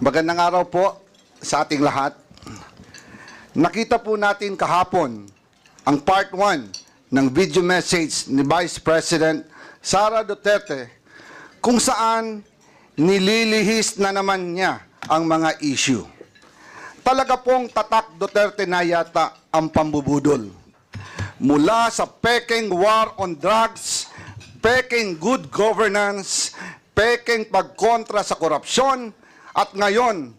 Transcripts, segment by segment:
Magandang araw po sa ating lahat. Nakita po natin kahapon ang part 1 ng video message ni Vice President Sara Duterte kung saan nililihis na naman niya ang mga issue. Talaga pong tatak Duterte na yata ang pambubudol. Mula sa peking war on drugs, peking good governance, peking pagkontra sa korupsyon, at ngayon,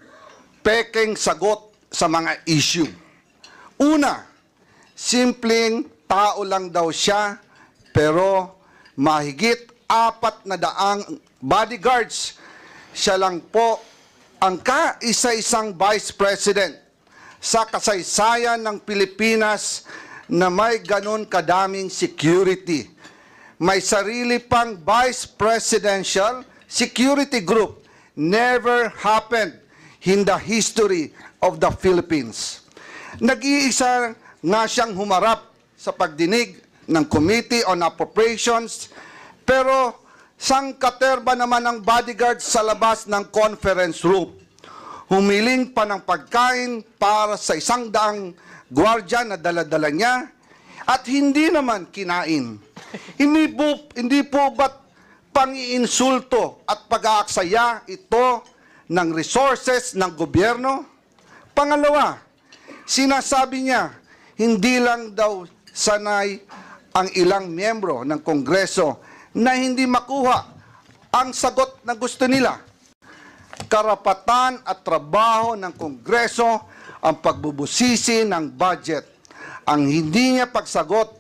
peking sagot sa mga issue. Una, simpleng tao lang daw siya, pero mahigit 400 bodyguards. Siya lang po ang kaisa-isang Vice President sa kasaysayan ng Pilipinas na may ganun kadaming security. May sarili pang Vice Presidential Security Group. Never happened in the history of the Philippines. Nag-iisa nga siyang humarap sa pagdinig ng Committee on Appropriations, pero sangkaterba naman ang bodyguard sa labas ng conference room. Humiling pa ng pagkain para sa 100 gwardiya na dala-dala niya at hindi naman kinain. Hindi po ba't pang-iinsulto at pag-aaksaya ito ng resources ng gobyerno? Pangalawa, sinasabi niya, hindi lang daw sanay ang ilang miyembro ng Kongreso na hindi makuha ang sagot na gusto nila. Karapatan at trabaho ng Kongreso ang pagbubusisi ng budget. Ang hindi niya pagsagot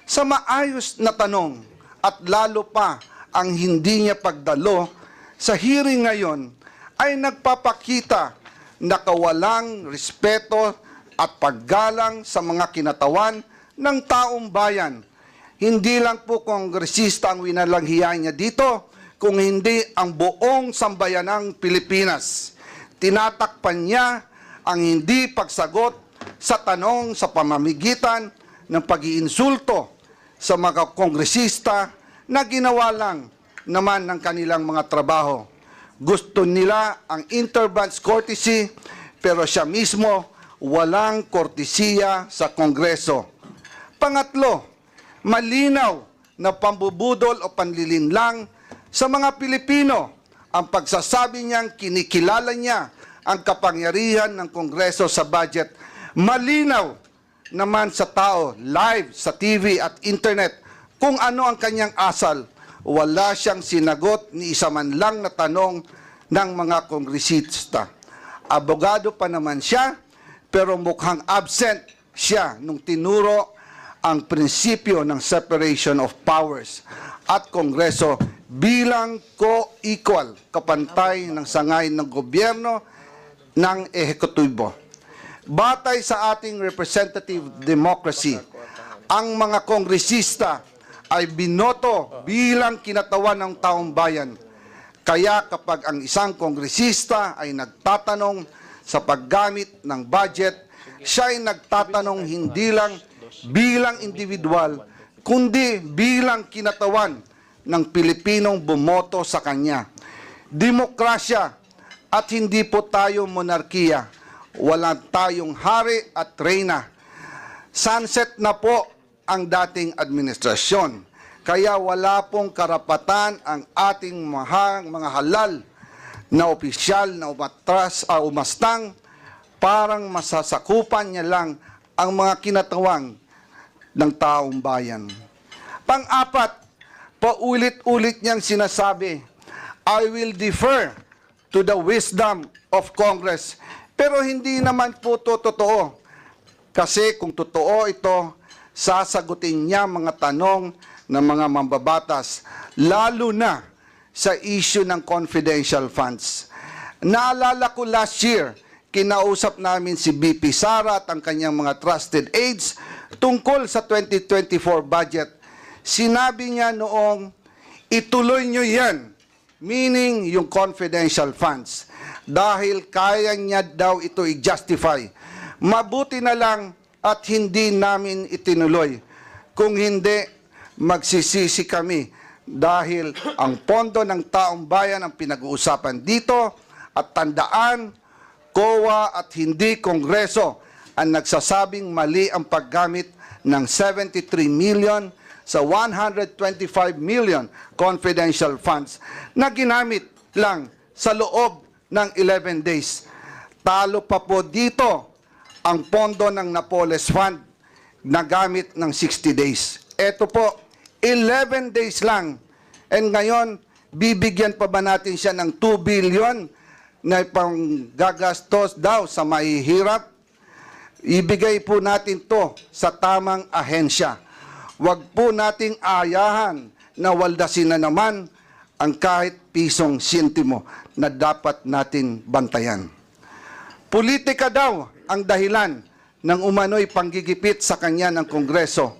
sa maayos na tanong at lalo pa ang hindi niya pagdalo sa hearing ngayon ay nagpapakita na kawalang respeto at paggalang sa mga kinatawan ng taong bayan. Hindi lang po kongresista ang winalanghiyan niya dito, kung hindi ang buong sambayanang Pilipinas. Tinatakpan niya ang hindi pagsagot sa tanong sa pamamagitan ng pag-iinsulto sa mga kongresista na ginawa lang naman ng kanilang mga trabaho. Gusto nila ang interbranch courtesy, pero siya mismo walang kortesiya sa Kongreso. Pangatlo, malinaw na pambubudol o panlilinlang sa mga Pilipino ang pagsasabi niyang kinikilala niya ang kapangyarihan ng Kongreso sa budget. Malinaw naman sa tao, live sa TV at internet, kung ano ang kanyang asal. Wala siyang sinagot ni isa man lang na tanong ng mga kongresista. Abogado pa naman siya, pero mukhang absent siya nung tinuro ang prinsipyo ng separation of powers at Kongreso bilang co-equal, kapantay ng sangay ng gobyerno ng ehekutibo. Batay sa ating representative democracy, ang mga kongresista ay binoto bilang kinatawan ng taong bayan. Kaya kapag ang isang kongresista ay nagtatanong sa paggamit ng budget, siya ay nagtatanong hindi lang bilang individual, kundi bilang kinatawan ng Pilipinong bumoto sa kanya. Demokrasya at hindi po tayo monarkiya. Wala tayong hari at reyna. Sunset na po ang dating administrasyon. Kaya wala pong karapatan ang ating mga halal na opisyal na umastang parang masasakupan niya lang ang mga kinatawang ng taong bayan. Pang-apat, paulit-ulit niyang sinasabi, I will defer to the wisdom of Congress. Pero hindi naman po ito totoo. Kasi kung totoo ito, sasagutin niya mga tanong ng mga mambabatas, lalo na sa issue ng confidential funds. Naalala ko last year, kinausap namin si BP Sara at ang kanyang mga trusted aides tungkol sa 2024 budget. Sinabi niya noong, ituloy niyo yan, meaning yung confidential funds, dahil kaya niya daw ito i-justify. Mabuti na lang at hindi namin itinuloy. Kung hindi, magsisisi kami dahil ang pondo ng taong bayan ang pinag-uusapan dito At tandaan, COA at hindi Kongreso ang nagsasabing mali ang paggamit ng 73 million sa 125 million confidential funds na ginamit lang sa loob ng 11 days. Talo pa po dito ang pondo ng Napoles Fund na gamit ng 60 days. Ito po, 11 days lang. And ngayon, bibigyan pa ba natin siya ng 2 billion na pang gagastos daw sa mahihirap? Ibigay po natin to sa tamang ahensya. Huwag po nating ayahan na waldasin na naman ang kahit pisong sintimo na dapat natin bantayan. Politika daw ang dahilan ng umano'y panggigipit sa kanya ng Kongreso.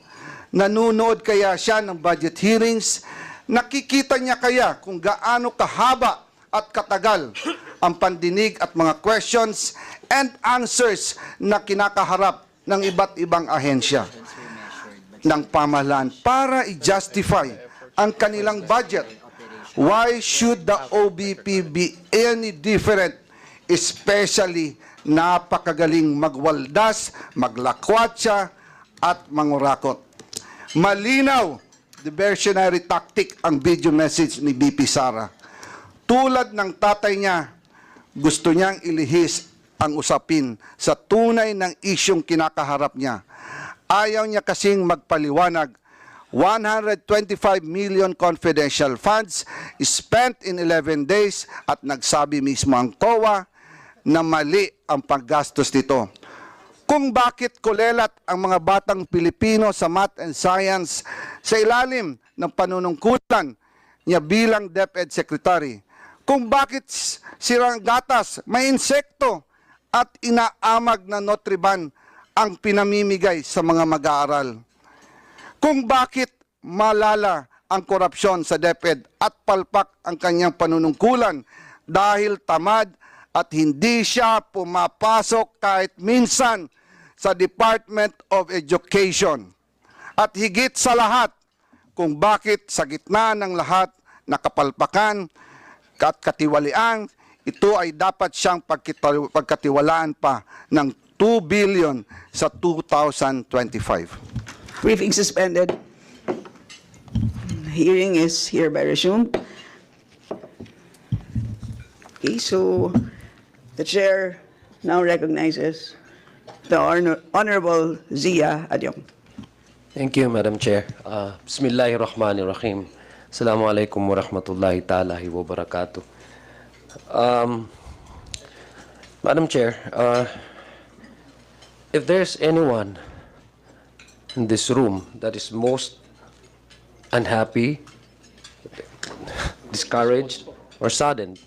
Nanunood kaya siya ng budget hearings? Nakikita niya kaya kung gaano kahaba at katagal ang pandinig at mga questions and answers na kinakaharap ng iba't ibang ahensya ng pamahalaan para i-justify ang kanilang budget? Why should the OBP be any different? Especially napakagaling magwaldas, maglakwatsa at mangurakot. Malinaw, diversionary tactic ang video message ni BP Sara. Tulad ng tatay niya, gusto niyang ilihis ang usapin sa tunay ng isyong kinakaharap niya. Ayaw niya kasing magpaliwanag. 125 million confidential funds spent in 11 days at nagsabi mismo ang COA na mali ang paggastos nito. Kung bakit kulelat ang mga batang Pilipino sa math and science sa ilalim ng panunungkulan niya bilang DepEd Secretary. Kung bakit sirang gatas, may insekto at inaamag na Nutriban ang pinamimigay sa mga mag-aaral. Kung bakit malala ang korupsyon sa DepEd at palpak ang kanyang panunungkulan dahil tamad at hindi siya pumapasok kahit minsan sa Department of Education. At higit sa lahat, kung bakit sa gitna ng lahat na kapalpakan at katiwalian, ito ay dapat siyang pagkatiwalaan pa ng 2 billion sa 2025. Briefing suspended. Hearing is hereby resumed. Okay, so the chair now recognizes the Honorable Zia Adyong. Thank you, Madam Chair. Bismillahirrahmanirrahim. Assalamualaikum warahmatullahi ta'ala wa barakatuh. Madam Chair, if there's anyone in this room that is most unhappy, discouraged, or saddened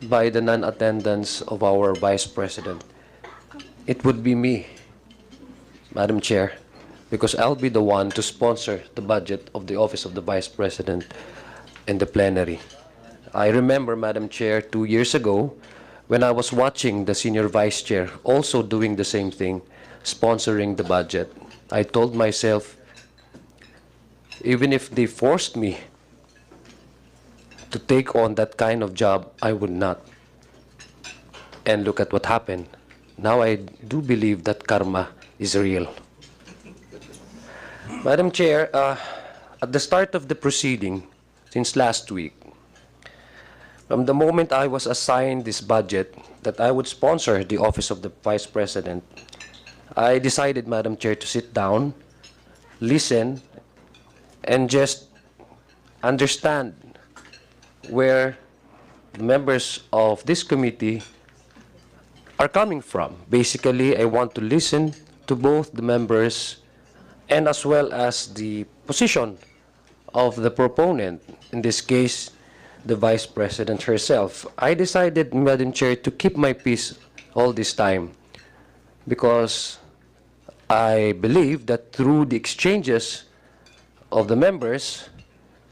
by the non-attendance of our Vice President, it would be me, Madam Chair, because I'll be the one to sponsor the budget of the Office of the Vice President in the plenary. I remember, Madam Chair, 2 years ago, when I was watching the Senior Vice Chair also doing the same thing, sponsoring the budget, I told myself, even if they forced me to take on that kind of job, I would not. And look at what happened. Now I do believe that karma is real. Madam Chair, at the start of the proceeding, since last week, from the moment I was assigned this budget that I would sponsor the Office of the Vice President, I decided, Madam Chair, to sit down, listen, and just understand where the members of this committee are coming from. Basically, I want to listen to both the members and as well as the position of the proponent, in this case, the Vice President herself. I decided, Madam Chair, to keep my peace all this time because I believe that through the exchanges of the members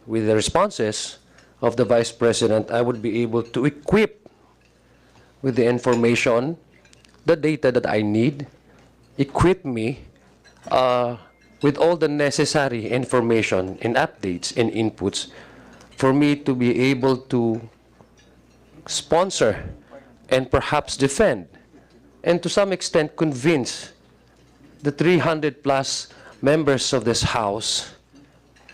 with the responses of the Vice President, I would be able to equip with the information, the data that I need, equip me with all the necessary information and updates and inputs for me to be able to sponsor and perhaps defend, and to some extent convince the 300 plus members of this House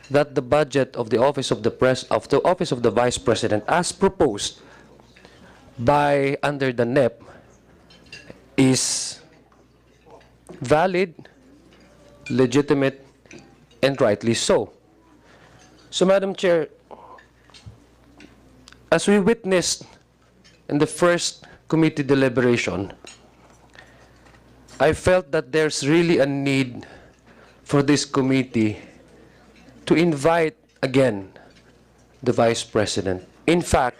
that the budget of the Office of the Vice President, as proposed by under the NEP, is valid, legitimate, and rightly so. So, Madam Chair, as we witnessed in the first committee deliberation, I felt that there's really a need for this committee to invite again the Vice President. In fact,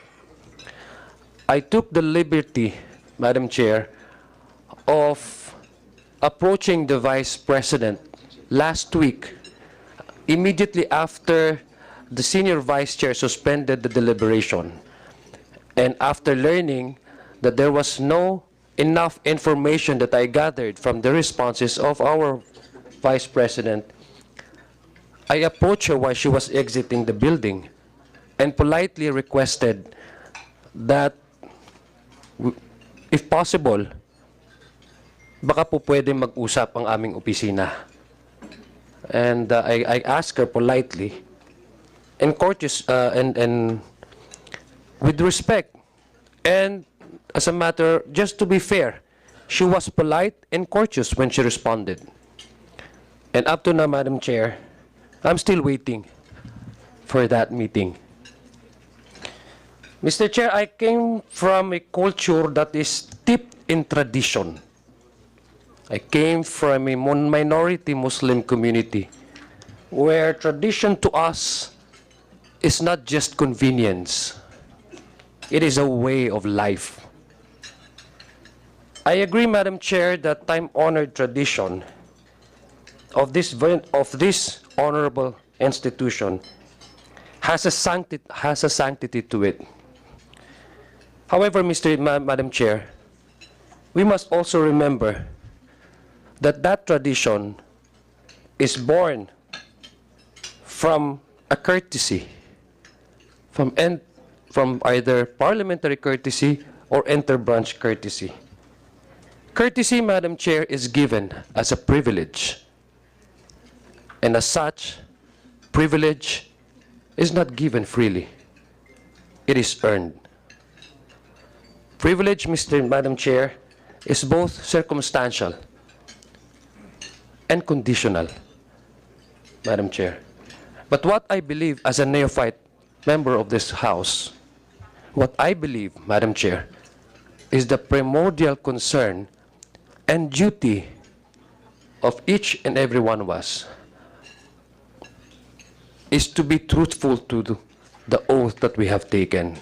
I took the liberty, Madam Chair, of approaching the Vice President last week, immediately after the Senior Vice Chair suspended the deliberation, and after learning that there was no enough information that I gathered from the responses of our Vice President, I approached her while she was exiting the building and politely requested that, if possible, baka po pwede mag-usap ang aming opisina. And I asked her politely and courteous and with respect, and as a matter, just to be fair, she was polite and courteous when she responded. And up to now, Madam Chair, I'm still waiting for that meeting. Mr. Chair, I came from a culture that is steeped in tradition. I came from a minority Muslim community where tradition to us is not just convenience. It is a way of life. I agree, Madam Chair, that time-honored tradition of this honorable institution has a sanctity to it. However, Madam Chair, we must also remember that that tradition is born from a courtesy, from either parliamentary courtesy or inter-branch courtesy. Courtesy, Madam Chair, is given as a privilege. And as such, privilege is not given freely. It is earned. Privilege, Madam Chair, is both circumstantial and conditional, Madam Chair. But what I believe as a neophyte member of this House, what I believe, Madam Chair, is the primordial concern and duty of each and every one of us is to be truthful to the oath that we have taken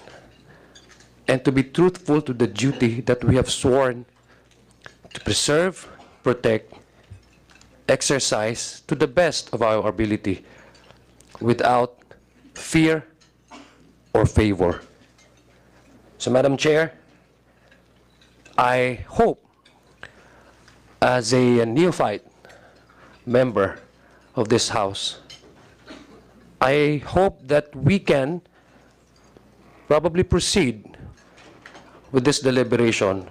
and to be truthful to the duty that we have sworn to preserve, protect, exercise to the best of our ability without fear or favor. So, Madam Chair, I hope as a neophyte member of this House, I hope that we can probably proceed with this deliberation,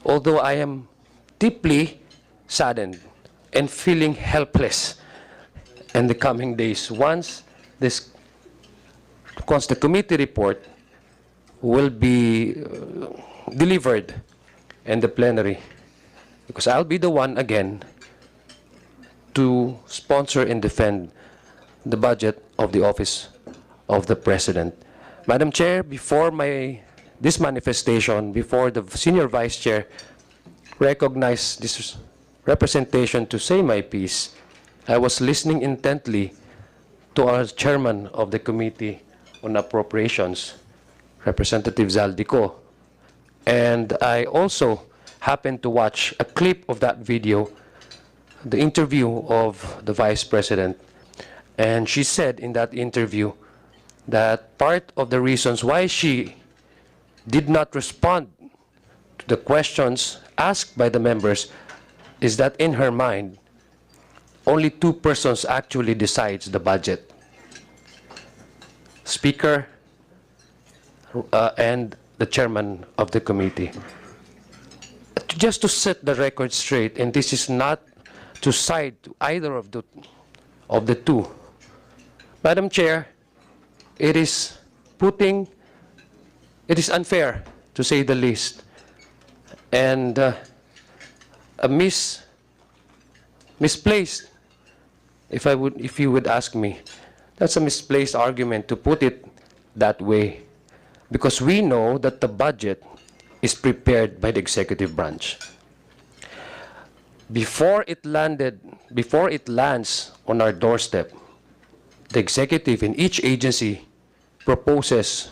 although I am deeply saddened and feeling helpless in the coming days once the committee report will be delivered in the plenary, because I'll be the one again to sponsor and defend the budget of the Office of the President. Madam Chair, before this manifestation, before the Senior Vice Chair recognized this representation to say my piece, I was listening intently to our Chairman of the Committee on Appropriations, Representative Zaldico. And I also happened to watch a clip of that video, the interview of the Vice President. And she said in that interview that part of the reasons why she did not respond to the questions asked by the members is that in her mind, only two persons actually decides the budget. Speaker and the the chairman of the committee. Just to set the record straight, and this is not to side to either of the two. Madam Chair, it is unfair, to say the least, and misplaced, if you would ask me. That's a misplaced argument to put it that way, because we know that the budget is prepared by the executive branch. Before it lands on our doorstep, the executive in each agency proposes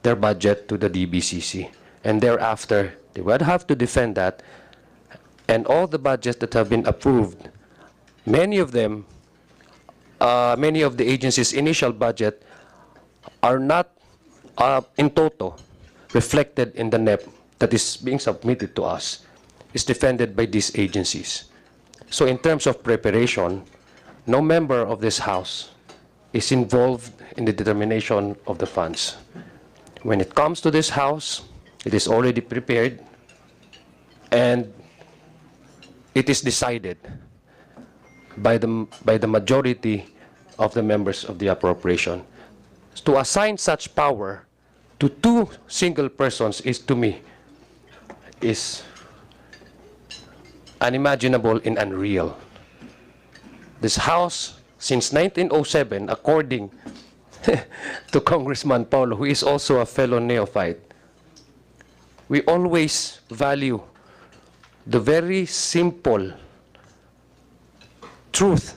their budget to the DBCC, and thereafter they would have to defend that, and all the budgets that have been approved, many of the agencies' initial budget are not in toto reflected in the NEP that is being submitted to us, is defended by these agencies. So in terms of preparation, no member of this House is involved in the determination of the funds. When it comes to this House, it is already prepared, and it is decided by the majority of the members of the appropriation. To assign such power to two single persons is, to me, is unimaginable and unreal. This House, since 1907, according to Congressman Paulo, who is also a fellow neophyte, we always value the very simple truth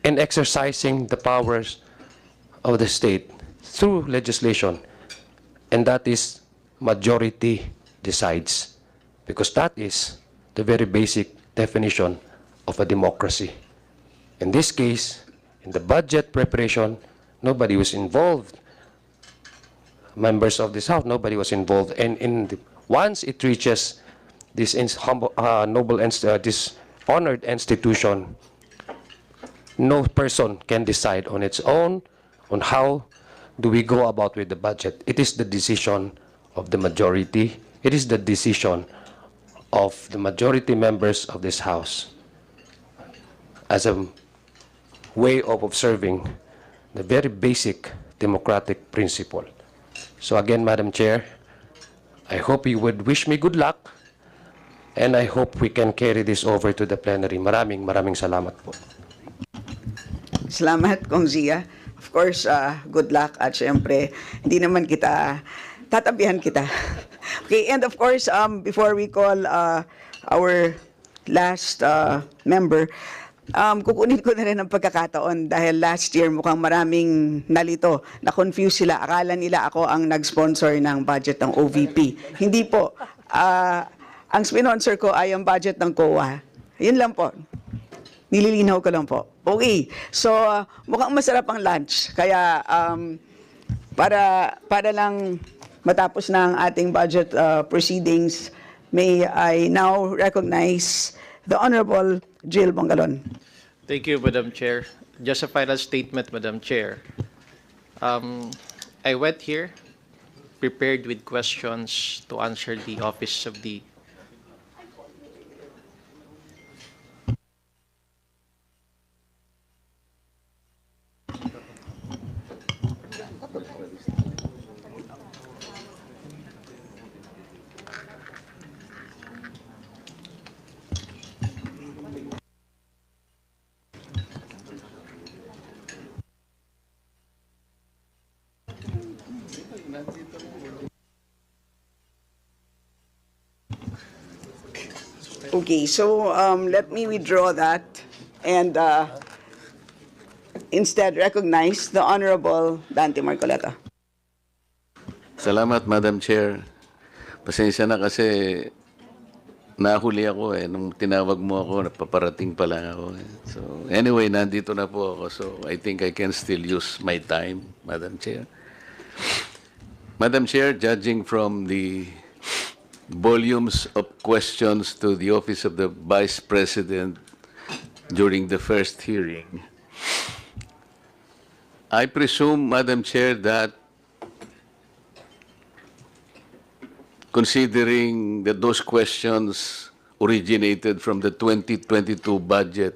in exercising the powers of the state through legislation, and that is majority decides, because that is the very basic definition of a democracy. In this case, in the budget preparation, nobody was involved. Members of this House, nobody was involved, and once it reaches this this honored institution, no person can decide on its own on how do we go about with the budget. It is the decision of the majority. It is the decision of the majority members of this House as a way of observing the very basic democratic principle. So again, Madam Chair, I hope you would wish me good luck, and I hope we can carry this over to the plenary. Maraming salamat po. Salamat, Kong Zia. Of course, good luck, at syempre, hindi naman kita, tatabihan kita. Okay, and of course, before we call our last member, kukunin ko na rin ang pagkakataon dahil last year mukhang maraming nalito. Na-confuse sila. Akala nila ako ang nag-sponsor ng budget ng OVP. Hindi po. Ang sponsor ko ay ang budget ng COA. Yun lang po. Nililinaw ko lang po. Okay. So, mukhang masarap ang lunch. Kaya, para lang matapos na ang ating budget proceedings, may I now recognize the Honorable Jill Bongalon. Thank you, Madam Chair. Just a final statement, Madam Chair. I went here prepared with questions to answer the office of the Okay, so let me withdraw that and instead recognize the Honorable Dante Marcoleta. Salamat, Madam Chair. Pasensya na kasi nahuli ako nung tinawag mo ako, napaparating pa lang ako. So anyway, nandito na po ako. So I think I can still use my time, Madam Chair. Madam Chair, judging from the volumes of questions to the Office of the Vice President during the first hearing, I presume, Madam Chair, that considering that those questions originated from the 2022 budget,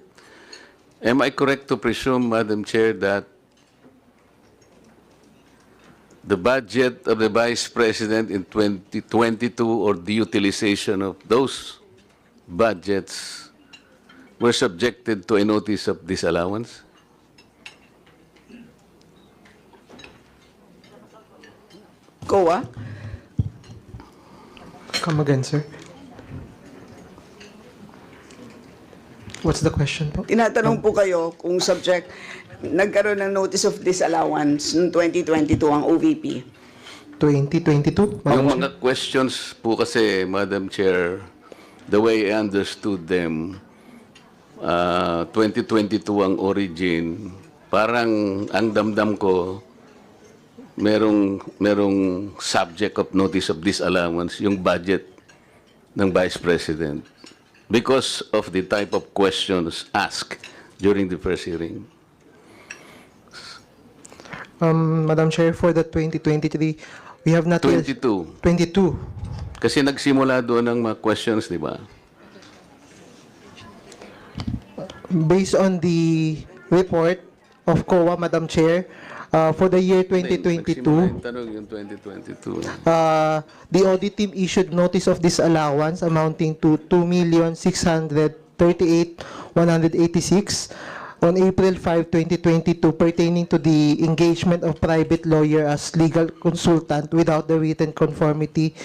am I correct to presume, Madam Chair, that the budget of the Vice President in 2022 or the utilization of those budgets were subjected to a notice of disallowance? COA? Come again, sir. What's the question po? Tinatanong po kayo kung nagkaroon ng notice of disallowance noong 2022 ang OVP. 2022? Yung Madam mga questions po kasi, Madam Chair, the way I understood them, 2022 ang origin, parang ang damdam ko, merong subject of notice of disallowance, yung budget ng Vice President, because of the type of questions asked during the first hearing. Madam Chair, for the 2023, we have not yet... 22. 22. Kasi nagsimula doon ng mga questions, di ba? Based on the report of COA, Madam Chair, for the year Nagsimula 2022, yung tanong yung 2022. the audit team issued notice of disallowance amounting to 2,638,186 on April 5, 2022 pertaining to the engagement of private lawyer as legal consultant without the written conformity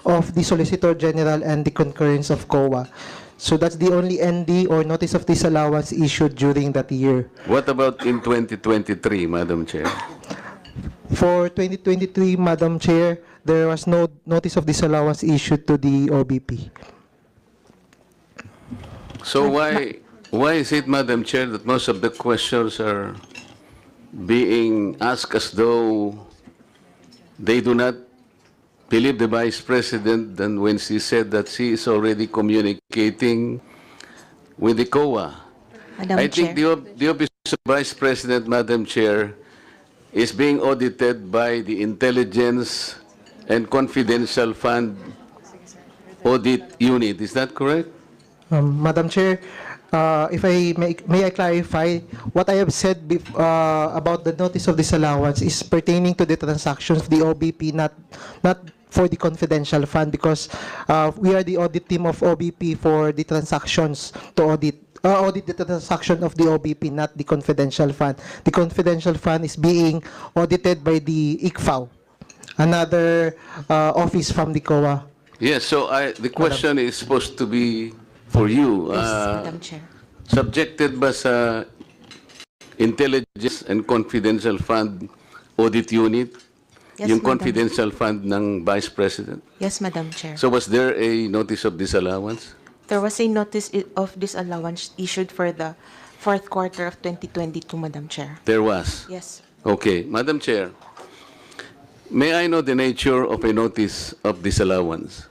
of the Solicitor General and the concurrence of COA. So that's the only ND or notice of disallowance issued during that year. What about in 2023, Madam Chair? For 2023, Madam Chair, there was no notice of disallowance issued to the OBP. So why is it, Madam Chair, that most of the questions are being asked as though they do not believe the Vice President than when she said that she is already communicating with the COA? Madam I Chair. think the Office of Vice President, Madam Chair, is being audited by the Intelligence and Confidential Fund Audit Unit. Is that correct? Madam Chair, if I may I clarify, what I have said about the notice of disallowance is pertaining to the transactions of the OBP, not for the confidential fund, because we are the audit team of OBP for the transactions to audit the transaction of the OBP, not the confidential fund. The confidential fund is being audited by the ICFAO, another office from the COA. Yes, so the question is supposed to be for you. Yes, Madam Chair. Subjected ba sa Intelligence and Confidential Fund Audit Unit, Yes, yung Madam. confidential fund ng Vice President? Yes, Madam Chair. So was there a notice of disallowance? There was a notice of disallowance issued for the fourth quarter of 2022, Madam Chair. There was. Yes. Okay, Madam Chair, may I know the nature of a notice of disallowance?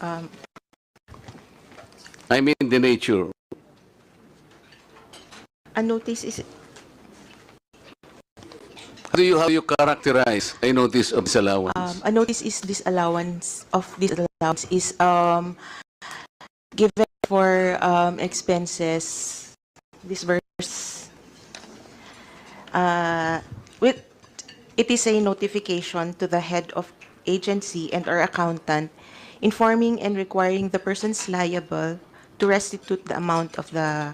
I mean the nature. A notice is How do you characterize a notice of disallowance? a notice is disallowance is given for expenses disbursed. With it is a notification to the head of agency and or accountant informing and requiring the persons liable to restitute the amount of the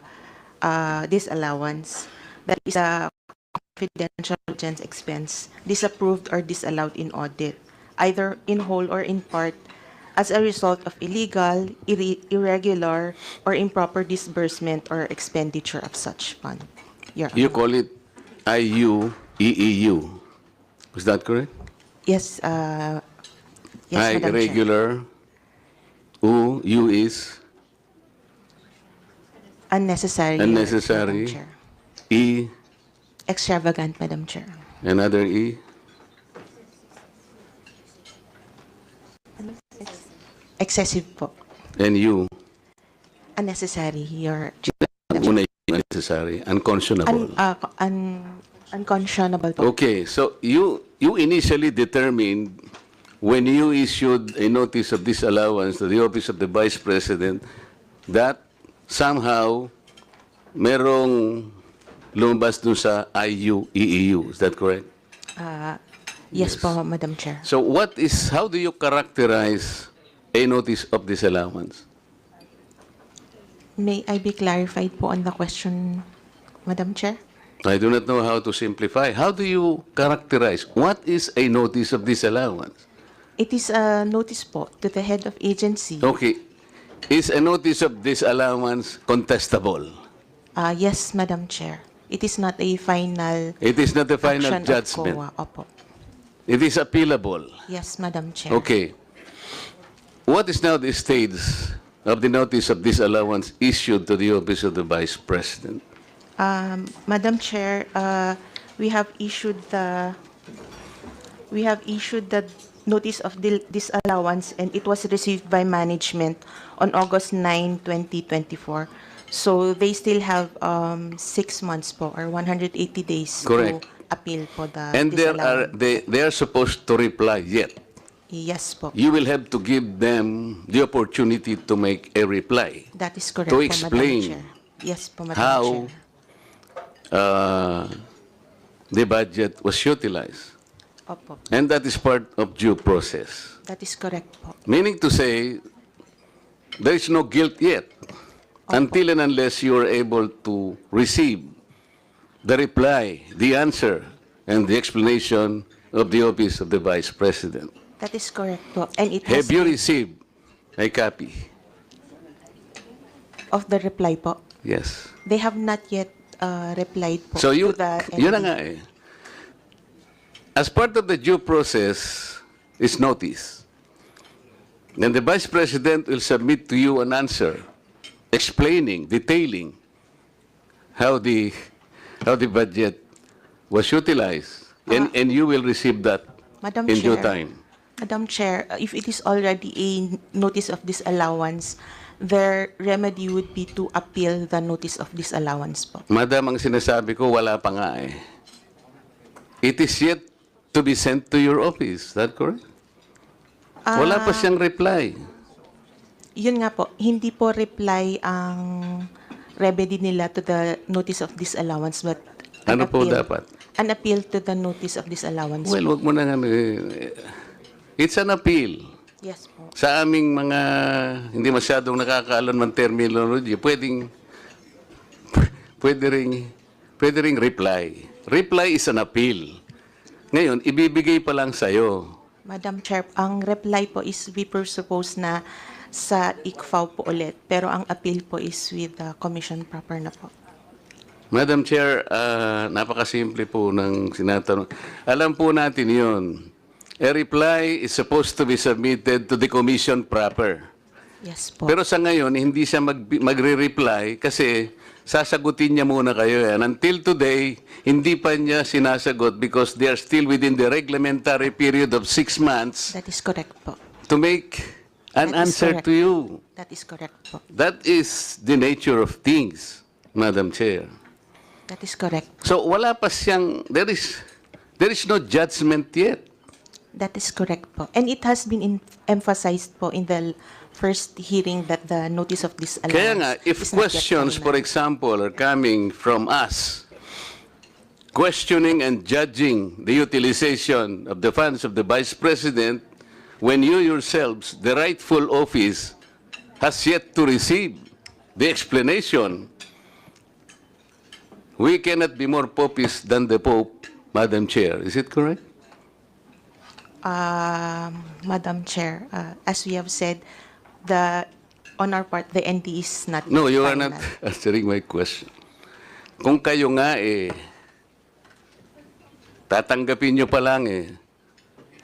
disallowance that is a confidential expense disapproved or disallowed in audit, either in whole or in part, as a result of illegal, irregular, or improper disbursement or expenditure of such fund. Your You Honor. call it IUEEU. Is that correct? Yes, I, Madam Chair. regular. U is Unnecessary. Unnecessary. Madam Chair. E, Extravagant, Madam Chair. another E. Excessive po. And U. Unnecessary, Your Ang una yung unnecessary, unconscionable. unconscionable po. Okay, so you initially determined when you issued a notice of disallowance to the office of the Vice President that somehow merong lumabas dun sa IU-EEU. Is that correct? Yes po, Madam Chair. So how do you characterize a notice of disallowance? May I be clarified po on the question, Madam Chair? I do not know how to simplify. How do you characterize? What is a notice of disallowance? It is a notice po to the head of agency. Okay. Is a notice of disallowance contestable? Yes, Madam Chair. It is not a final It is not a final action judgment. of COA. Opo. It is appealable. Yes, Madam Chair. Okay. What is now the stage of the notice of disallowance issued to the office of the Vice President? Madam Chair, we have issued the notice of disallowance, and it was received by management on August 9, 2024. So they still have 6 months po, or 180 days Correct. to appeal po the And disallowance. they are supposed to reply yet. Yes po. You will have to give them the opportunity to make a reply. That is correct To po, explain Madam Chair. Yes po, Madam how Chair. the budget was utilized. Opo. And that is part of due process. That is correct po. Meaning to say, there is no guilt yet until and unless you are able to receive the reply, the answer, and the explanation of the office of the Vice President. That is correct po. And it has Have you been received a copy? of the reply po. Yes. They have not yet replied po So to the yun na ND. nga eh. As part of the due process is notice. Then the Vice President will submit to you an answer explaining, detailing how the budget was utilized. And you will receive that Madam in due Chair. time. Madam Chair, if it is already a notice of disallowance, their remedy would be to appeal the notice of disallowance po. Madam, ang sinasabi ko, wala pa nga eh. It is yet to be sent to your office. Is that correct? Wala pa siyang reply. Yun nga po, hindi po reply ang remedy nila to the notice of disallowance, but an Ano po appeal. dapat? An appeal to the notice of disallowance. Well, wag mo na nga. It's an appeal. Yes po. Sa aming mga hindi masyadong nakakaalam ng terminology, pwede ring reply. Reply is an appeal. Ngayon, ibibigay pa lang sa'yo. Madam Chair, ang reply po is we presuppose na sa ICFAO po ulit, pero ang appeal po is with the commission proper na po. Madam Chair, napakasimple po ng sinatanong. Alam po natin yun. A reply is supposed to be submitted to the commission proper. Yes po. Pero sa ngayon, hindi siya magre-reply kasi sasagutin niya muna kayo. And until today, hindi pa niya sinasagot because they are still within the reglementary period of 6 months That is correct po. to make an That is answer correct. to you. That is correct po. That is the nature of things, Madam Chair. That is correct. So wala pa siyang, there is no judgment yet. That is correct po. And it has been emphasized po in the first hearing that the notice of disallowance Kaya nga, if is not yet questions, for final. example, are coming from us, questioning and judging the utilization of the funds of the Vice President, when you yourselves, the rightful office, has yet to receive the explanation, we cannot be more popist than the Pope, Madam Chair. Is it correct? Madam Chair, as we have said, on our part, the ND is not No, you are final. not answering my question. Kung kayo nga tatanggapin nyo pa lang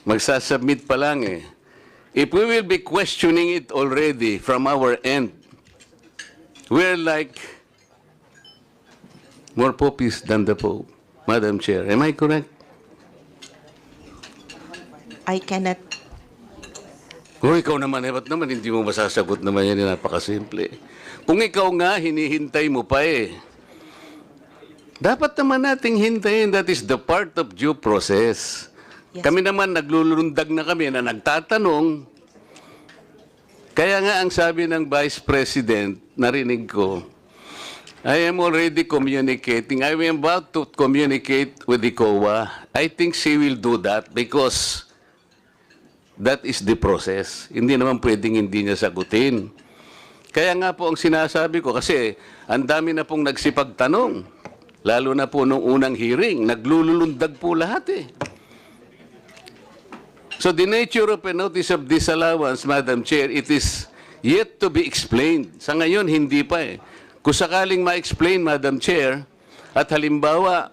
magsasubmit pa lang if we will be questioning it already from our end, we're like more popist than the Pope, Madam Chair. Am I correct? I cannot. O ikaw naman, ba't naman hindi mo masasagot naman yan, napakasimple. Kung ikaw nga, hinihintay mo pa dapat naman nating hintayin, that is the part of due process. Yes. Kami naman naglulundag na kami na nagtatanong. Kaya nga ang sabi ng Vice President, narinig ko, I am already communicating. I am about to communicate with the COA. I think she will do that because that is the process. Hindi naman pwedeng hindi niya sagutin. Kaya nga po ang sinasabi ko, kasi ang dami na pong nagsipagtanong. Lalo na po nung unang hearing, naglulundag po lahat eh. So the nature of a notice of disallowance, Madam Chair, it is yet to be explained. Sa ngayon, hindi pa eh. Kung sakaling ma-explain, Madam Chair, at halimbawa,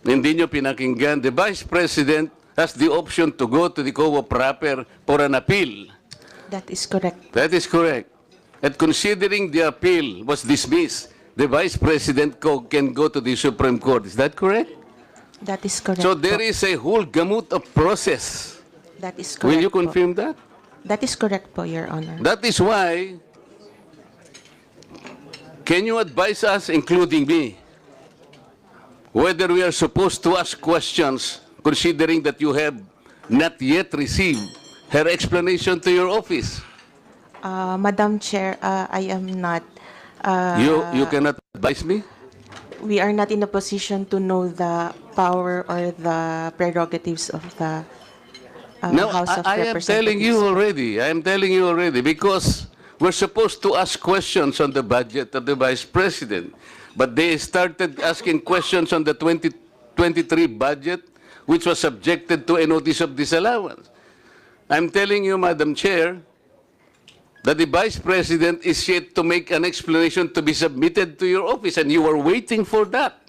hindi nyo pinakinggan, the Vice President has the option to go to the COA proper for an appeal. That is correct. That is correct. And considering the appeal was dismissed, the Vice President can go to the Supreme Court. Is that correct? That is correct. So there po. is a whole gamut of process. That is correct. Will you po. confirm that? That is correct po, Your Honor. That is why, can you advise us, including me, whether we are supposed to ask questions, considering that you have not yet received her explanation to your office? Madam Chair, I am not. You cannot advise me? We are not in a position to know the power or the prerogatives of the No, House of I am Representatives. telling you already. I am telling you already because we're supposed to ask questions on the budget of the Vice President. But they started asking questions on the 2023 budget, which was subjected to a notice of disallowance. I'm telling you, Madam Chair, that the Vice President is yet to make an explanation to be submitted to your office, and you are waiting for that.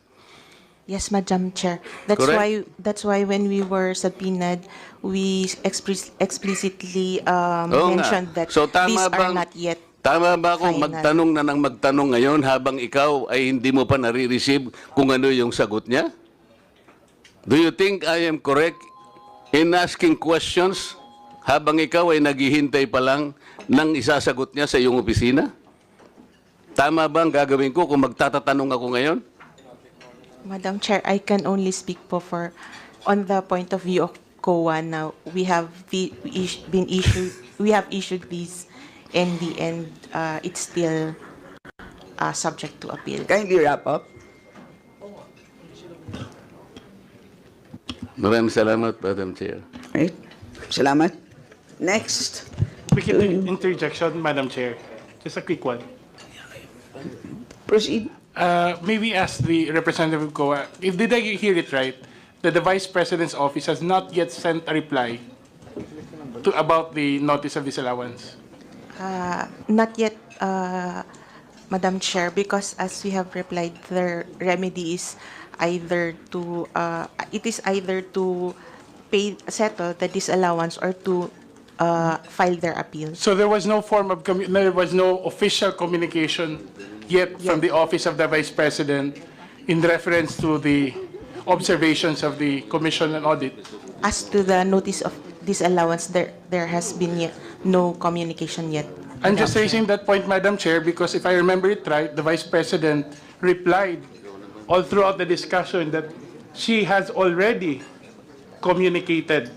Yes, Madam Chair. Correct. That's why when we were subpoenaed, we explicitly Oo nga. mentioned that So, these are not yet. Tama ba kung final. magtanong na ng magtanong ngayon habang ikaw ay hindi mo pa nare-receive kung ano yung sagot niya? Do you think I am correct in asking questions habang ikaw ay naghihintay pa lang ng isasagot niya sa iyong opisina? Tama ba ang gagawin ko kung magtatatanong ako ngayon? Madam Chair, I can only speak po for on the point of view of COA now. We have issued these. In the end, it's still subject to appeal. Kindly wrap up. Maraming salamat, Madam Chair. Right? Salamat. Next. Quick interjection, Madam Chair. Just a quick one. Proceed. Maybe ask the representative of COA, did I hear it right, that the Vice President's office has not yet sent a reply about the notice of disallowance? Not yet, Madam Chair, because as we have replied, their remedy is either to settle the disallowance or to file their appeal. So there was no there was no official communication yet from the office of the Vice President in reference to the observations of the Commission on Audit. As to the notice of disallowance, there has been no communication yet. I'm just Madam raising that point, Madam Chair, because if I remember it right, the Vice President replied all throughout the discussion that she has already communicated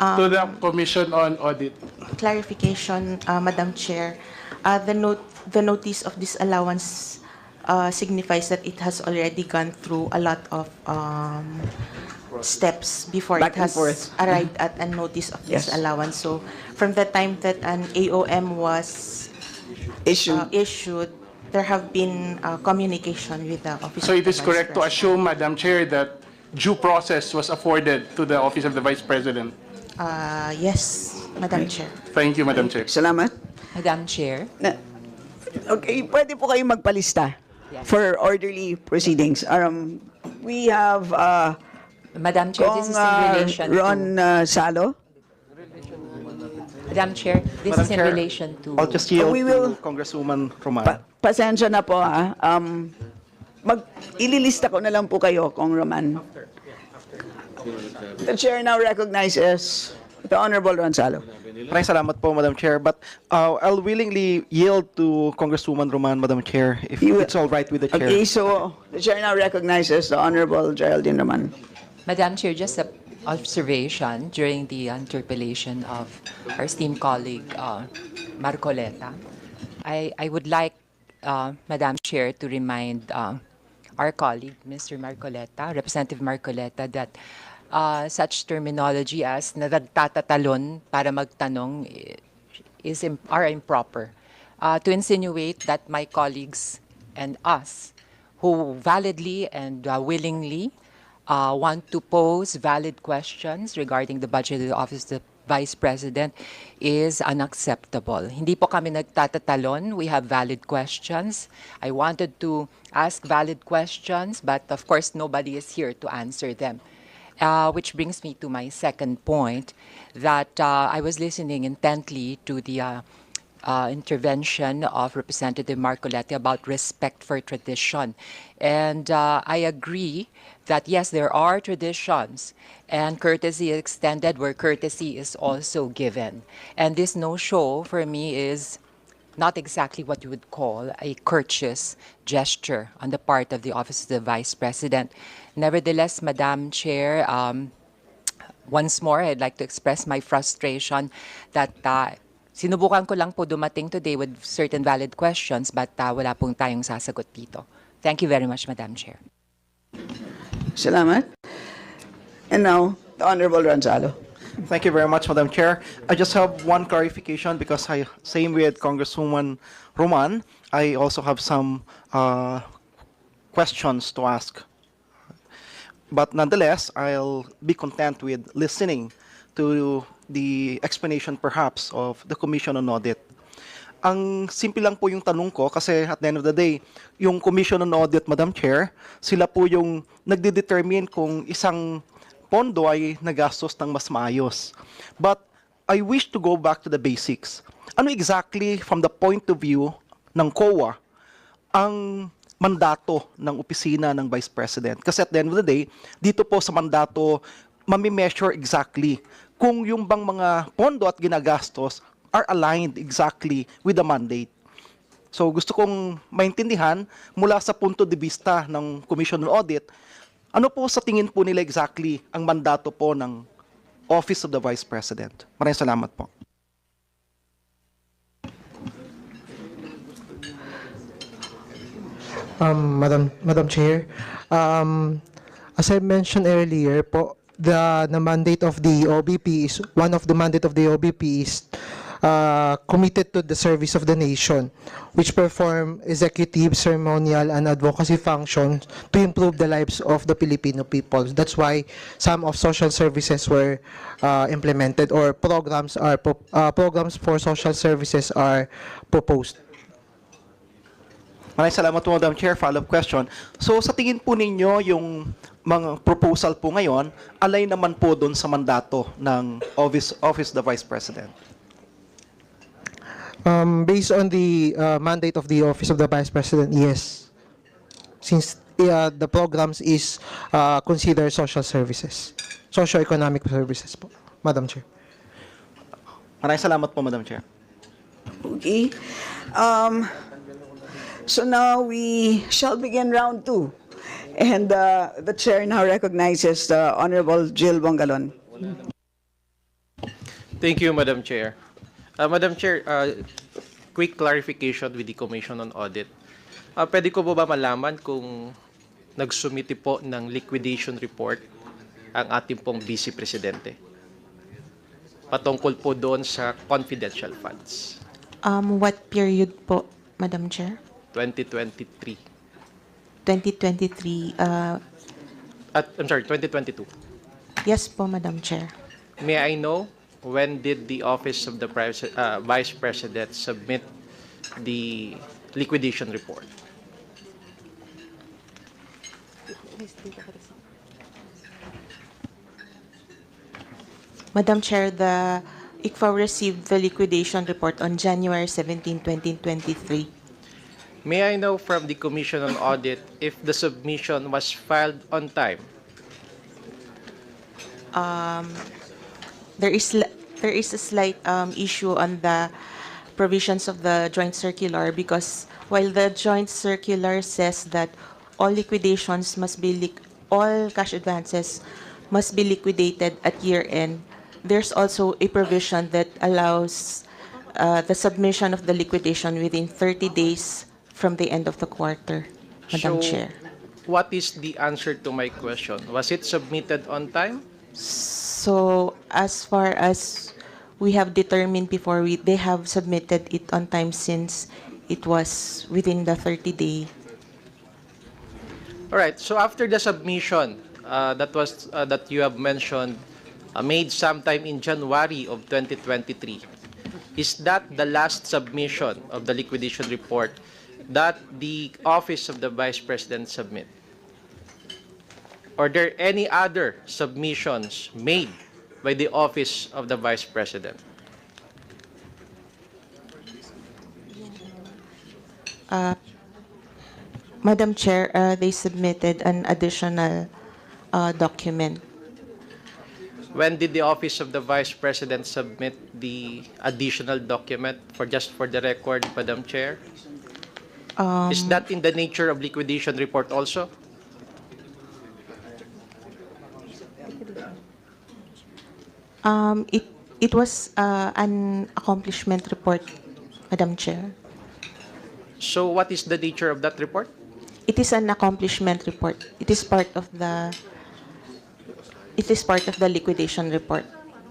to the Commission on Audit. Clarification, Madam Chair. The notice of disallowance signifies that it has already gone through a lot of steps before Back it and has forth. arrived at a notice of Yes. disallowance. So from the time that an AOM was Issue. issued, there have been communication with the office. So of it the is Vice correct to President. assume, Madam Chair, that due process was afforded to the Office of the Vice President. Yes, Madam Chair. Thank you, Madam Chair. Salamat. Madam Chair. Okay, pwede po kayong magpalista for orderly proceedings. We have Madam Chair, this is in relation Ron to... Salo. Madam Chair, this is in Chair, relation to... I'll just yield We will- to Congresswoman Roman. Pasensya na po ha. Ililista ko na lang po kayo, Kong Roman. The chair now recognizes the Honorable Ron Salo. Maraming salamat po, Madam Chair. But I'll willingly yield to Congresswoman Roman, Madam Chair, if it's all right with the Chair. Okay, so the chair now recognizes the Honorable Geraldine Roman. Madam Chair, just a observation during the interpellation of our esteemed colleague, Marcoleta. I would like, Madam Chair, to remind our colleague, Mr. Marcoleta, Representative Marcoleta, that such terminology as nagtatatalon para magtanong are improper. To insinuate that my colleagues and us, who validly and willingly want to pose valid questions regarding the budget of the Office of the Vice President, is unacceptable. Hindi po kami nagtatatalon. We have valid questions. I wanted to ask valid questions, but of course nobody is here to answer them. Which brings me to my second point, that I was listening intently to the intervention of Representative Marcoleta about respect for tradition. And I agree that yes, there are traditions and courtesy is extended where courtesy is also given. And this no-show for me is not exactly what you would call a courteous gesture on the part of the Office of the Vice President. Nevertheless, Madam Chair, once more, I'd like to express my frustration that sinubukan ko lang po dumating today with certain valid questions, but wala pong tayong sasagot dito. Thank you very much, Madam Chair. Salamat. And now, the Honorable Ronzalo. Thank you very much, Madam Chair. I just have one clarification because same with Congresswoman Roman, I also have some questions to ask. But nonetheless, I'll be content with listening to the explanation perhaps of the Commission on Audit. Ang simple lang po yung tanong ko kasi at the end of the day, yung Commission on Audit, Madam Chair, sila po yung nagde-determine kung isang pondo ay nagastos ng mas maayos. But I wish to go back to the basics. Ano exactly from the point of view ng COA ang mandato ng opisina ng Vice President? Kasi at the end of the day, dito po sa mandato, mami-measure exactly kung yung bang mga pondo at ginagastos are aligned exactly with the mandate. So gusto kong maintindihan mula sa punto de vista ng Commission on Audit, ano po sa tingin po nila exactly ang mandato po ng Office of the Vice President? Maraming salamat po. Madam Chair, as I mentioned earlier po, the mandate of the OBP is, one of the mandate of the OBP is committed to the service of the nation, which perform executive, ceremonial, and advocacy functions to improve the lives of the Filipino people. That's why some of social services were implemented, or programs for social services are proposed. Maraming salamat po, Madam Chair. Follow-up question. So sa tingin po ninyo, yung mga proposal po ngayon, align naman po doon sa mandato ng Office of the Vice President? Based on the mandate of the Office of the Vice President, yes. Since the programs is consider social services, socio-economic services po, Madam Chair. Maraming salamat po, Madam Chair. Okay. So now we shall begin round 2. And the chair now recognizes the Honorable Jill Bongalon. Thank you, Madam Chair. Madam Chair, quick clarification with the Commission on Audit. Pwede ko po ba malaman kung nagsumiti po ng liquidation report ang ating pong Vice Presidente patungkol po doon sa confidential funds? What period po, Madam Chair? 2023. 2023. I'm sorry, 2022. Yes po, Madam Chair. May I know when did the Office of the Vice President submit the liquidation report? Madam Chair, the ICFA received the liquidation report on January 17, 2023. May I know from the Commission on Audit if the submission was filed on time? There is a slight issue on the provisions of the joint circular, because while the joint circular says that all liquidations must be all cash advances must be liquidated at year-end. There's also a provision that allows the submission of the liquidation within 30 days from the end of the quarter, Madam So, Chair. what is the answer to my question? Was it submitted on time? So as far as we have determined before, they have submitted it on time since it was within the 30-day. All right. So after the submission that you have mentioned, made sometime in January of 2023, is that the last submission of the liquidation report that the Office of the Vice President submit? Are there any other submissions made by the Office of the Vice President? Madam Chair, they submitted an additional document. When did the Office of the Vice President submit the additional document, for the record, Madam Chair? Is that in the nature of liquidation report also? It was an accomplishment report, Madam Chair. So what is the nature of that report? It is an accomplishment report. It is part of the liquidation report,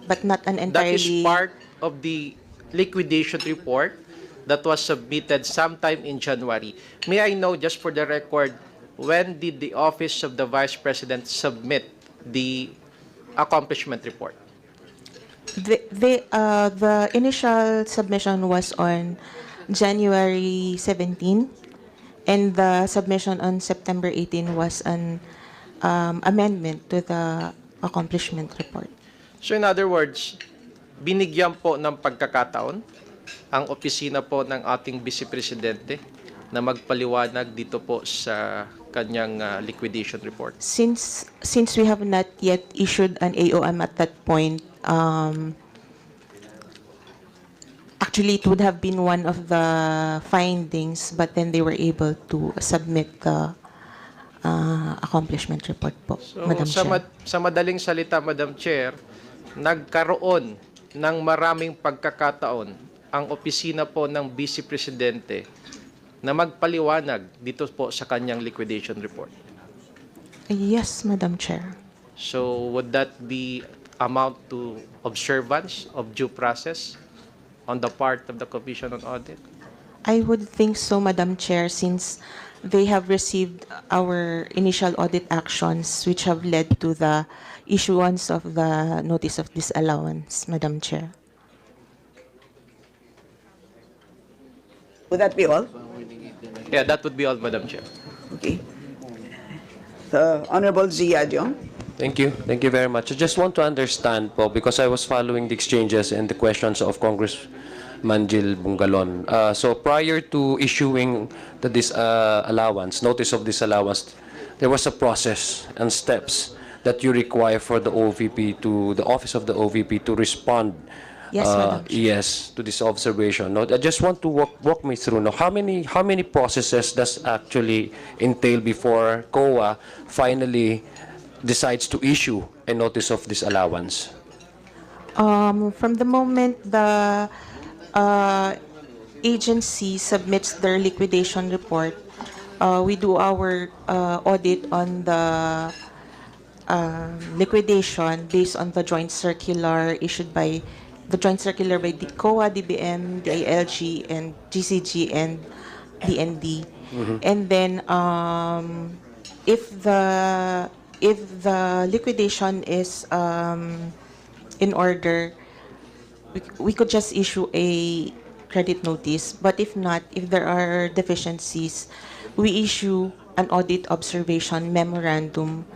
but not an That is entirely. part of the liquidation report that was submitted sometime in January. May I know, just for the record, when did the Office of the Vice President submit the accomplishment report? The initial submission was on January 17, and the submission on September 18 was an amendment to the accomplishment report. So in other words, binigyan po ng pagkakataon ang opisina po ng ating Vice Presidente na magpaliwanag dito po sa kanyang liquidation report. Since we have not yet issued an AOM at that point, actually it would have been one of the findings, but then they were able to submit the accomplishment report po, So Madam Chair. sa madaling salita, Madam Chair, nagkaroon ng maraming pagkakataon ang opisina po ng Vice Presidente na magpaliwanag dito po sa kanyang liquidation report. Yes, Madam Chair. So would that be amount to observance of due process on the part of the Commission on Audit? I would think so, Madam Chair, since they have received our initial audit actions, which have led to the issuance of the notice of disallowance, Madam Chair. Would that be all? Yeah, that would be all, Madam Chair. Okay. The Honorable Zia Diong. Thank you. Thank you very much. I just want to understand po, because I was following the exchanges and the questions of Congressman Jill Bungalon. So prior to issuing the notice of disallowance, there was a process and steps that you require for the the Office of the OVP to respond. Yes, Madam Chair. Yes, to this observation. No, I just want to walk me through. No, how many processes does actually entail before COA finally decides to issue a notice of disallowance? From the moment the agency submits their liquidation report, we do our audit on the liquidation based on the joint circular issued by the COA, DBM, DILG, and GCG, and DND. And then if the liquidation is in order, we could just issue a credit notice. But if not, if there are deficiencies, we issue an audit observation memorandum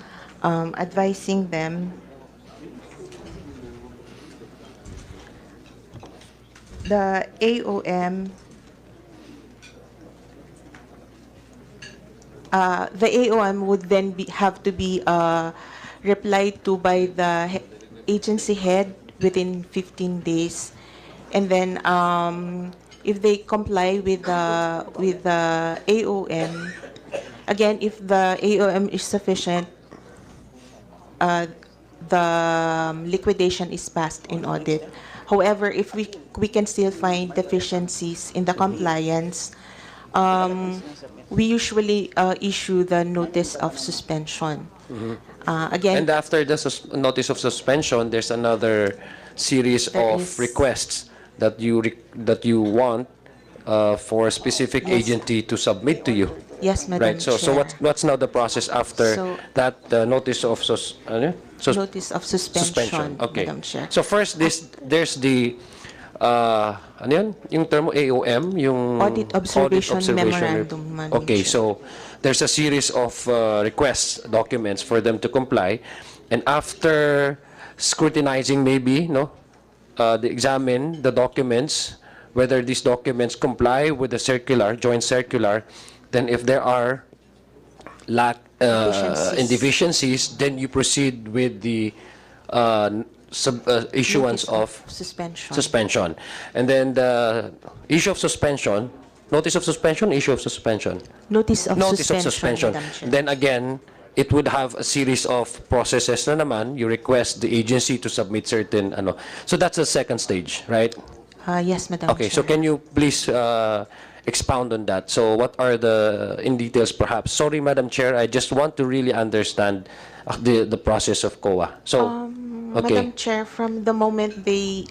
advising them the AOM would then have to be replied to by the agency head within 15 days, and then if they comply with the AOM, again, if the AOM is sufficient, the liquidation is passed in audit. However, if we can still find deficiencies in the compliance, we usually issue the notice of suspension. Again, And after the notice of suspension, there's another series There of is- requests that you want for a specific Yes. agency to submit to you. yes, Madam Right. So Chair. what's now the process after So- that notice of Notice of suspension, Okay. Madam Chair. So first, there's the ano yun? Yung term mo, AOM, yung Audit Observation Memorandum, Madam Okay, Chair. so there's a series of requests, documents for them to comply, and after scrutinizing, maybe, no, they examine the documents, whether these documents comply with the circular, joint circular. Then, if there are deficiencies, then you proceed with the issuance Notice of suspension. suspension. And then the issue of suspension, notice of suspension, issue of suspension. Notice of Notice of suspension, suspension. Madam Chair. Then again, it would have a series of processes na naman. You request the agency to submit certain ano. So that's the second stage, right? Yes, Madam Okay, Chair. so can you please expound on that? So what are in details perhaps? Sorry, Madam Chair, I just want to really understand the process of COA. So, okay. Madam Chair, from the moment they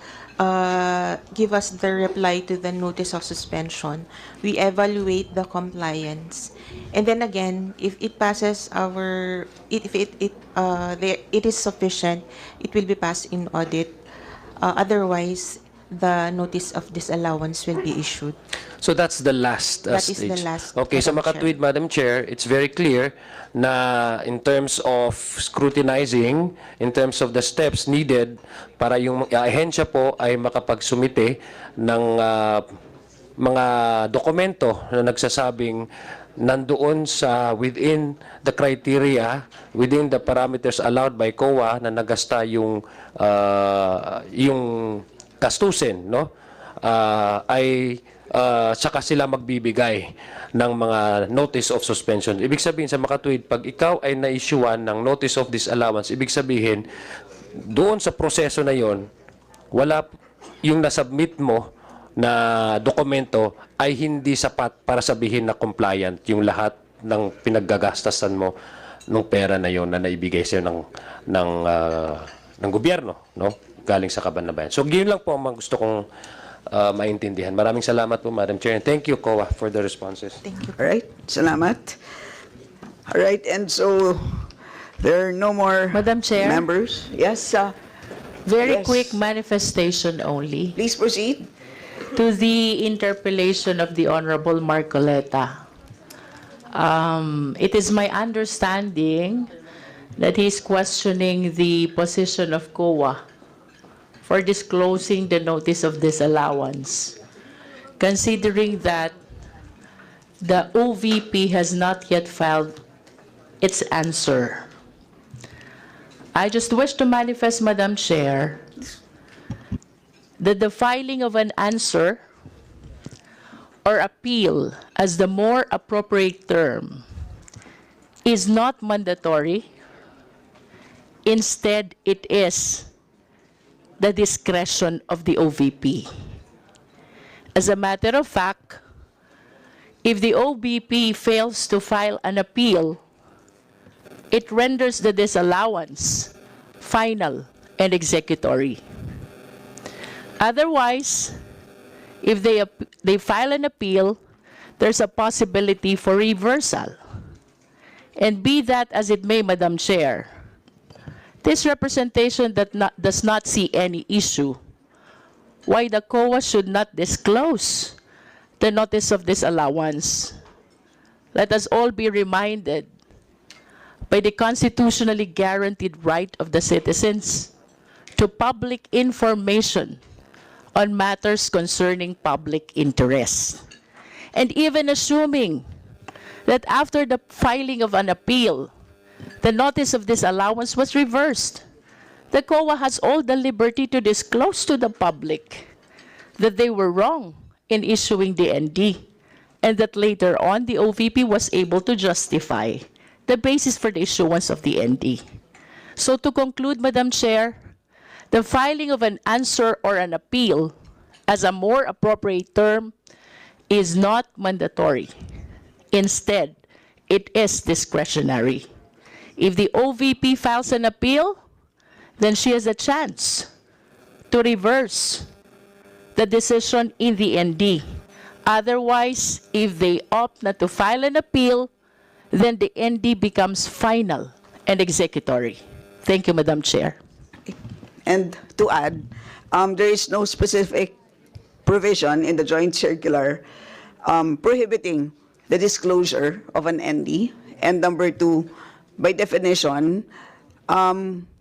give us the reply to the notice of suspension, we evaluate the compliance. And then again, if it passes if it is sufficient, it will be passed in audit. Otherwise, the notice of disallowance will be issued. So that's the last That is stage. the last, Okay, so Madam Chair. makatwid, Madam Chair, it's very clear na in terms of scrutinizing, in terms of the steps needed para yung ahensya po ay makapagsumite ng mga dokumento na nagsasabing nandoon sa within the criteria, within the parameters allowed by COA na nagasta yung gastusin, no? Ay saka sila magbibigay ng mga notice of suspension. Ibig sabihin sa makatwid, pag ikaw ay na-issuean ng notice of disallowance, ibig sabihin, doon sa proseso na yon, wala yung nasubmit mo na dokumento ay hindi sapat para sabihin na compliant yung lahat ng pinaggagastasan mo ng pera na yon na naibigay sa'yo ng gobyerno, no? Galing sa Kaban-Labayan. So, yun lang po ang mga gusto kong maintindihan. Maraming salamat po, Madam Chair. And thank you, COA, for the responses. Thank you. All right, salamat. All right, and so there are no more Madam Chair? members. Yes, Very Yes. quick manifestation only please proceed. to the interpellation of the Honorable Marcoleta. It is my understanding that he's questioning the position of COA for disclosing the notice of disallowance, considering that the OVP has not yet filed its answer. I just wish to manifest, Madam Chair, that the filing of an answer or appeal, as the more appropriate term, is not mandatory. Instead, it is the discretion of the OVP. As a matter of fact, if the OVP fails to file an appeal, it renders the disallowance final and executory. Otherwise, if they file an appeal, there's a possibility for reversal. And be that as it may, Madam Chair, this representation does not see any issue why the COA should not disclose the notice of disallowance. Let us all be reminded by the constitutionally guaranteed right of the citizens to public information on matters concerning public interest. And even assuming that after the filing of an appeal, the notice of disallowance was reversed, the COA has all the liberty to disclose to the public that they were wrong in issuing the ND, and that later on the OVP was able to justify the basis for the issuance of the ND. So to conclude, Madam Chair, the filing of an answer or an appeal, as a more appropriate term, is not mandatory. Instead, it is discretionary. If the OVP files an appeal, then she has a chance to reverse the decision in the ND. Otherwise, if they opt not to file an appeal, then the ND becomes final and executory. Thank you, Madam Chair. And to add, there is no specific provision in the joint circular prohibiting the disclosure of an ND. And number two, by definition,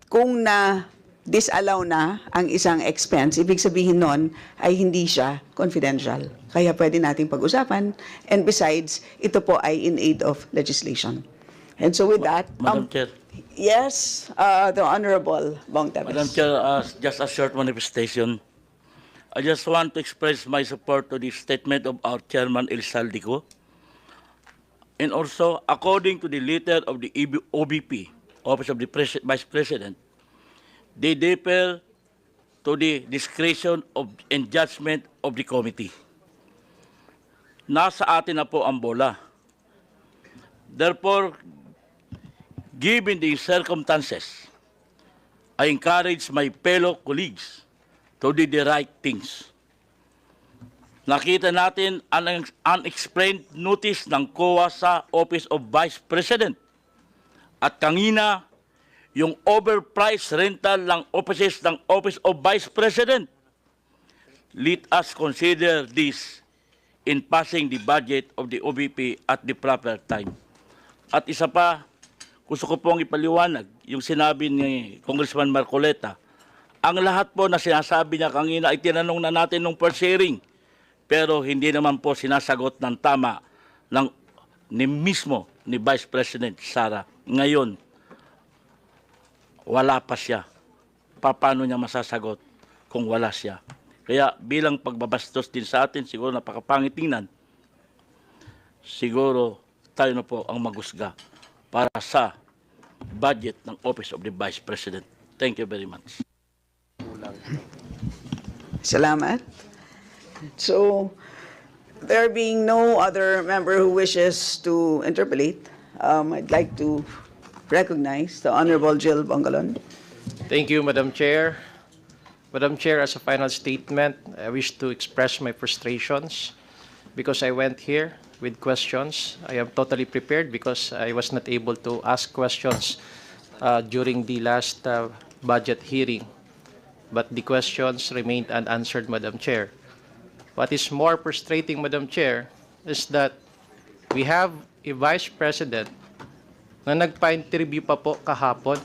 kung na-disallow na ang isang expense, ibig sabihin nun ay hindi siya confidential. Kaya pwede nating pag-usapan. And besides, ito po ay in aid of legislation. And so with that, Madam Chair. yes, the Honorable Bong Teves. Madam Chair, just a short manifestation. I just want to express my support to the statement of our Chairman El Saldico. And also, according to the letter of the OBP, Office of the Vice President, they differ to the discretion of and judgment of the committee. Nasa atin na po ang bola. Therefore, given the circumstances, I encourage my fellow colleagues to do the right things. Nakita natin ang unexplained notice ng COA sa Office of Vice President. At kanina, yung overpriced rental ng offices ng Office of Vice President. Let us consider this in passing the budget of the OVP at the proper time. At isa pa, gusto ko pong ipaliwanag yung sinabi ni Congressman Marcoleta. Ang lahat po na sinasabi niya kanina ay tinanong na natin nung first hearing. Pero hindi naman po sinasagot ng tama ni Vice President Sara. Ngayon, wala pa siya. Paano niya masasagot kung wala siya? Kaya bilang pagbabastos din sa atin, siguro napakapangit tingnan, siguro tayo na po ang magusga para sa budget ng Office of the Vice President. Thank you very much. Salamat. So, there being no other member who wishes to interpolate, I'd like to recognize the Honorable Jill Bongalon. Thank you, Madam Chair. Madam Chair, as a final statement, I wish to express my frustrations because I went here with questions. I am totally prepared because I was not able to ask questions during the last budget hearing. But the questions remained unanswered, Madam Chair. What is more frustrating, Madam Chair, is that we have a Vice President na nagpa-interview pa po kahapon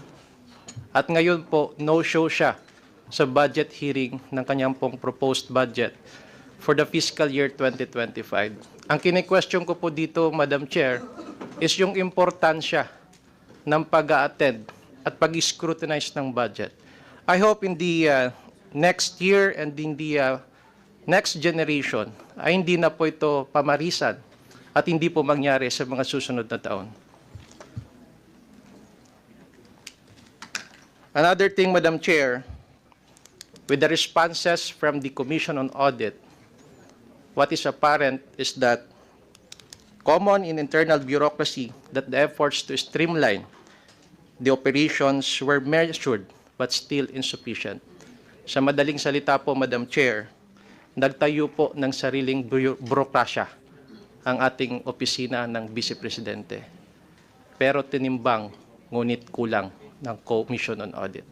at ngayon po no-show siya sa budget hearing ng kanyang pong proposed budget for the fiscal year 2025. Ang kine-question ko po dito, Madam Chair, is yung importansya ng pag-a-attend at pag-scrutinize ng budget. I hope in the next year and in the next generation ay hindi na po ito pamarisan at hindi po mangyari sa mga susunod na taon. Another thing, Madam Chair, with the responses from the Commission on Audit, what is apparent is that common in internal bureaucracy that the efforts to streamline the operations were measured but still insufficient. Sa madaling salita po, Madam Chair, nagtayo po ng sariling burokrasya ang ating opisina ng Vice Presidente. Pero tinimbang, ngunit kulang ng Commission on Audit.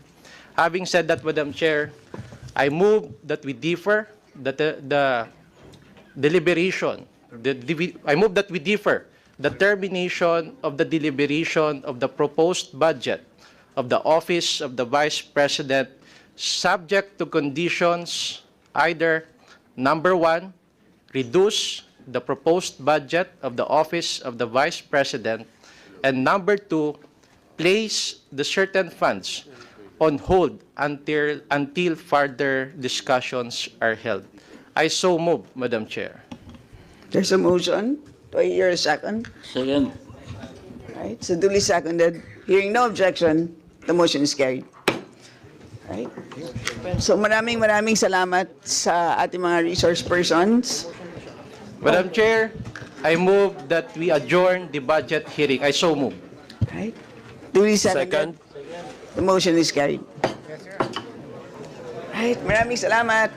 Having said that, Madam Chair, I move that we defer the deliberation. I move that we defer the termination of the deliberation of the proposed budget of the Office of the Vice President subject to conditions either number one, reduce the proposed budget of the Office of the Vice President, and number two, place the certain funds on hold until further discussions are held. I so move, Madam Chair. There's a motion. Do I hear a second? Second. Right, so duly seconded. Hearing no objection, The motion is carried. Right? So maraming salamat sa ating mga resource persons. Madam Chair, I move that we adjourn the budget hearing. I so move. Right? Duly seconded. The motion is carried. Right, maraming salamat.